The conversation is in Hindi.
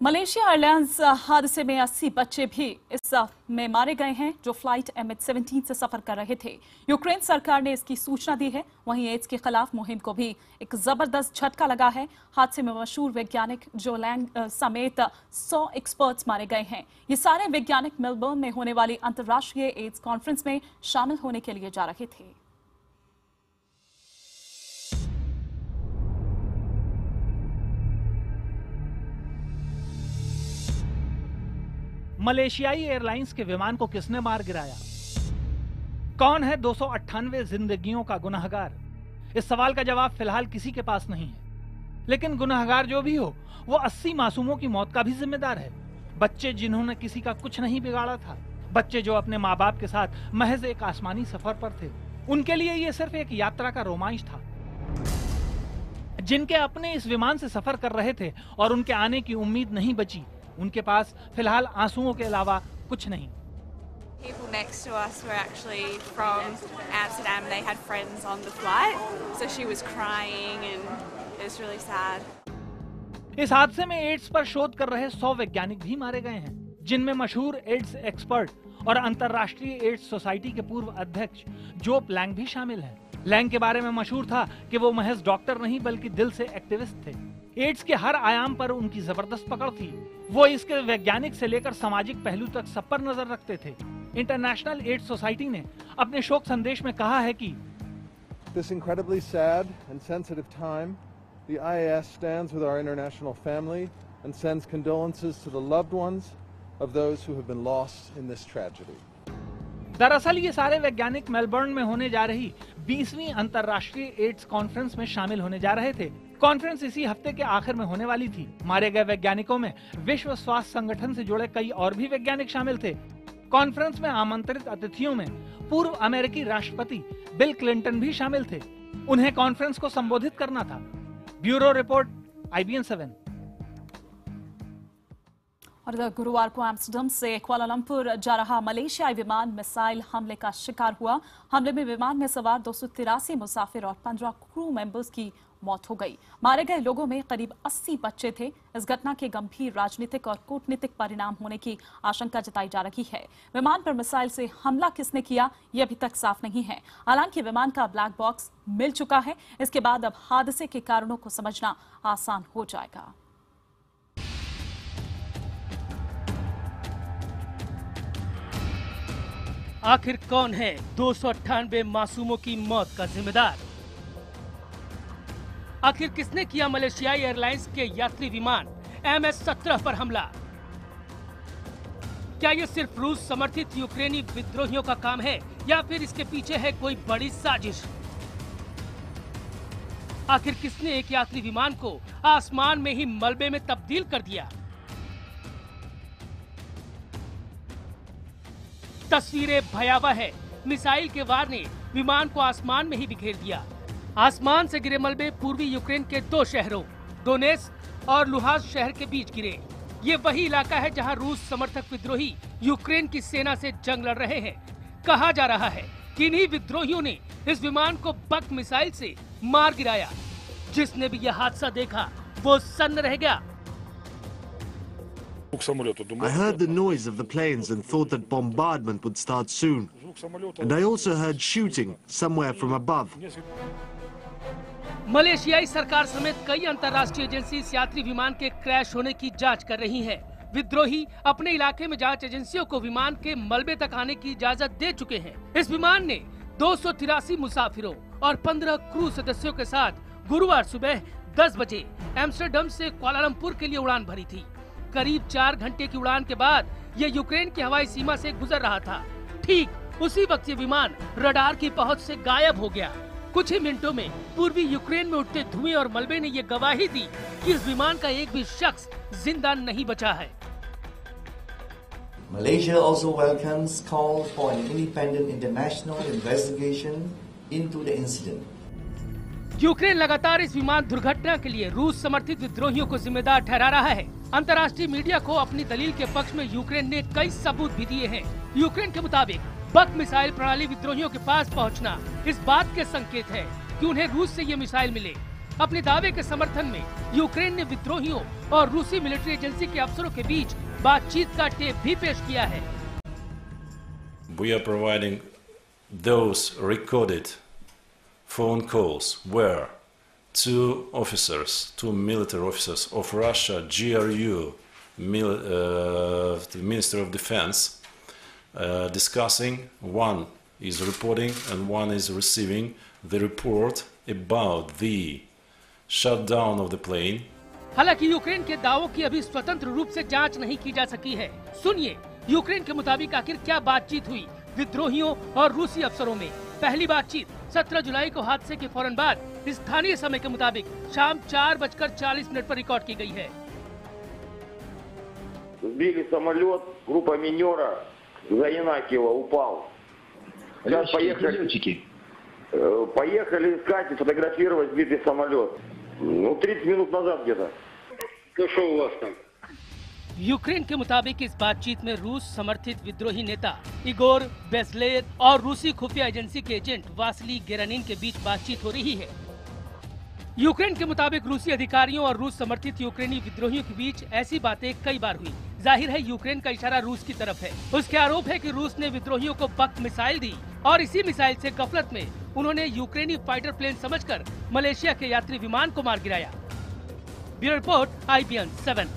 मलेशिया एयरलाइंस हादसे में 80 बच्चे भी इस में मारे गए हैं जो फ्लाइट MH17 से सफर कर रहे थे। यूक्रेन सरकार ने इसकी सूचना दी है। वहीं एड्स के खिलाफ मुहिम को भी एक जबरदस्त झटका लगा है। हादसे में मशहूर वैज्ञानिक जो लैंग समेत 100 एक्सपर्ट्स मारे गए हैं। ये सारे वैज्ञानिक मेलबर्न में होने वाली अंतर्राष्ट्रीय एड्स कॉन्फ्रेंस में शामिल होने के लिए जा रहे थे। मलेशियाई एयरलाइंस के विमान को किसने मार गिराया? कौन है 298 जिंदगियों का गुनहगार? इस सवाल का जवाब फिलहाल किसी के पास नहीं है। लेकिन गुनहगार जो भी हो, वो 80 मासूमों की मौत का भी जिम्मेदार है। बच्चे जिन्होंने किसी का कुछ नहीं बिगाड़ा था, बच्चे जो अपने माँ बाप के साथ महज एक आसमानी सफर पर थे, उनके लिए ये सिर्फ एक यात्रा का रोमांच था। जिनके अपने इस विमान से सफर कर रहे थे और उनके आने की उम्मीद नहीं बची, उनके पास फिलहाल आंसुओं के अलावा कुछ नहीं। People next to us were actually from Amsterdam. They had friends on the flight, so she was crying and it was really sad. इस हादसे में एड्स पर शोध कर रहे 100 वैज्ञानिक भी मारे गए हैं, जिनमें मशहूर एड्स एक्सपर्ट और अंतर्राष्ट्रीय एड्स सोसाइटी के पूर्व अध्यक्ष जोप लैंग भी शामिल हैं। लैंग के बारे में मशहूर था कि वो महज डॉक्टर नहीं बल्कि दिल से एक्टिविस्ट थे। एड्स के हर आयाम पर उनकी जबरदस्त पकड़ थी। वो इसके वैज्ञानिक से लेकर सामाजिक पहलू तक सब पर नजर रखते थे। इंटरनेशनल एड्स सोसाइटी ने अपने शोक संदेश में कहा है कि This incredibly sad and sensitive time, the IAS stands with our international family and sends condolences to the loved ones of those who have been lost in this tragedy. दरअसल ये सारे वैज्ञानिक मेलबर्न में होने जा रही 20वीं अंतर्राष्ट्रीय एड्स कॉन्फ्रेंस में शामिल होने जा रहे थे। कॉन्फ्रेंस इसी हफ्ते के आखिर में होने वाली थी। मारे गए वैज्ञानिकों में विश्व स्वास्थ्य संगठन से जुड़े कई और भी वैज्ञानिक शामिल थे। कॉन्फ्रेंस में आमंत्रित अतिथियों में पूर्व अमेरिकी राष्ट्रपति बिल क्लिंटन भी शामिल थे। उन्हें कॉन्फ्रेंस को संबोधित करना था। Bureau report, IBN 7। और गुरुवार को एम्स्टर्डम से कुआलालंपुर जा रहा मलेशियाई विमान मिसाइल हमले का शिकार हुआ। हमले में विमान में सवार 283 मुसाफिर और 15 क्रू मेंबर्स की मौत हो गई। मारे गए लोगों में करीब 80 बच्चे थे। इस घटना के गंभीर राजनीतिक और कूटनीतिक परिणाम होने की आशंका जताई जा रही है। विमान पर मिसाइल से हमला किसने किया, ये अभी तक साफ नहीं है। हालांकि विमान का ब्लैक बॉक्स मिल चुका है। इसके बाद अब हादसे के कारणों को समझना आसान हो जाएगा। आखिर कौन है 298 मासूमों की मौत का जिम्मेदार? आखिर किसने किया मलेशियाई एयरलाइंस के यात्री विमान MH17 पर हमला? क्या ये सिर्फ रूस समर्थित यूक्रेनी विद्रोहियों का काम है या फिर इसके पीछे है कोई बड़ी साजिश? आखिर किसने एक यात्री विमान को आसमान में ही मलबे में तब्दील कर दिया? तस्वीरें भयावह है। मिसाइल के वार ने विमान को आसमान में ही बिखेर दिया। आसमान से गिरे मलबे पूर्वी यूक्रेन के 2 शहरों डोनेत्स्क और लुहांस्क शहर के बीच गिरे। ये वही इलाका है जहां रूस समर्थक विद्रोही यूक्रेन की सेना से जंग लड़ रहे हैं। कहा जा रहा है कि इन्हीं विद्रोहियों ने इस विमान को बक मिसाइल से मार गिराया। जिसने भी यह हादसा देखा वो सन्न रह गया। I heard the noise of the planes and thought that bombardment would start soon. And I also heard shooting somewhere from above. मलेशियाई सरकार समेत कई अंतर्राष्ट्रीय एजेंसी इस यात्री विमान के क्रैश होने की जांच कर रही हैं। विद्रोही अपने इलाके में जांच एजेंसियों को विमान के मलबे तक आने की इजाजत दे चुके हैं। इस विमान ने 283 मुसाफिरों और 15 क्रू सदस्यों के साथ गुरुवार सुबह 10 बजे एम्स्टर्डम से कुआलालंपुर के लिए उड़ान भरी थी। करीब 4 घंटे की उड़ान के बाद ये यूक्रेन की हवाई सीमा से गुजर रहा था। ठीक उसी वक्त ये विमान रडार की पहुंच से गायब हो गया। कुछ ही मिनटों में पूर्वी यूक्रेन में उठते धुएं और मलबे ने ये गवाही दी कि इस विमान का एक भी शख्स जिंदा नहीं बचा है। Malaysia also welcomes call for an independent international investigation into the incident. Ukraine लगातार इस विमान दुर्घटना के लिए रूस समर्थित विद्रोहियों को जिम्मेदार ठहरा रहा है। अंतर्राष्ट्रीय मीडिया को अपनी दलील के पक्ष में यूक्रेन ने कई सबूत भी दिए हैं। यूक्रेन के मुताबिक बक मिसाइल प्रणाली विद्रोहियों के पास पहुंचना इस बात के संकेत है कि उन्हें रूस से ये मिसाइल मिले। अपने दावे के समर्थन में यूक्रेन ने विद्रोहियों और रूसी मिलिट्री एजेंसी के अफसरों के बीच बातचीत का टेप भी पेश किया है। We are providing those recorded phone calls where two military officers of Russia, GRU, the Minister of Defense, discussing. One is reporting and one is receiving the report about the shutdown of the plane. हालांकि यूक्रेन के दावों की अभी स्वतंत्र रूप से जांच नहीं की जा सकी है। सुनिए यूक्रेन के मुताबिक आखिर क्या बातचीत हुई विद्रोहियों और रूसी अफसरों में। पहली बातचीत 17 जुलाई को हादसे के फौरन बाद स्थानीय समय के मुताबिक शाम 4:40 पर रिकॉर्ड की गई है। Сбили самолет, группа минера за Янакиево упал. Сейчас поехали искать и фотографировать сбитый самолет. 30 минут назад где-то. Ну что у вас там? यूक्रेन के मुताबिक इस बातचीत में रूस समर्थित विद्रोही नेता इगोर बेस्लेर और रूसी खुफिया एजेंसी के एजेंट वासिली गेरानिन के बीच बातचीत हो रही है। यूक्रेन के मुताबिक रूसी अधिकारियों और रूस समर्थित यूक्रेनी विद्रोहियों के बीच ऐसी बातें कई बार हुई। जाहिर है यूक्रेन का इशारा रूस की तरफ है। उसके आरोप है कि रूस ने विद्रोहियों को बक मिसाइल दी और इसी मिसाइल से गफलत में उन्होंने यूक्रेनी फाइटर प्लेन समझकर मलेशिया के यात्री विमान को मार गिराया। Bureau report IBN 7।